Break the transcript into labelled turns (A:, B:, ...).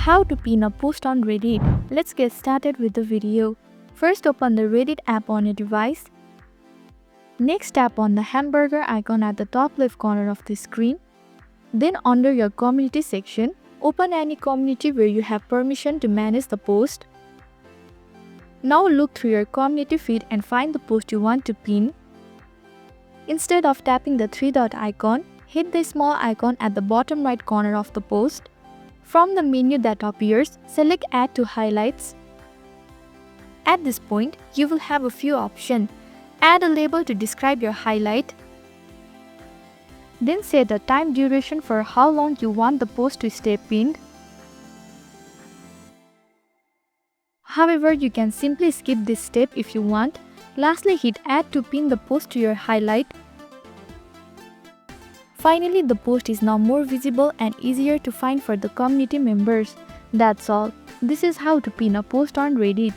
A: How to pin a post on Reddit. Let's get started with the video. First, open the Reddit app on your device. Next, tap on the hamburger icon at the top left corner of the screen. Then under your community section, open any community where you have permission to manage the post. Now look through your community feed and find the post you want to pin. Instead of tapping the three-dot icon, hit the small icon at the bottom right corner of the post. From the menu that appears, select Add to Highlights. At this point, you will have a few options. Add a label to describe your highlight. Then set a time duration for how long you want the post to stay pinned. However, you can simply skip this step if you want. Lastly, hit Add to pin the post to your highlight. Finally, the post is now more visible and easier to find for the community members. That's all. This is how to pin a post on Reddit.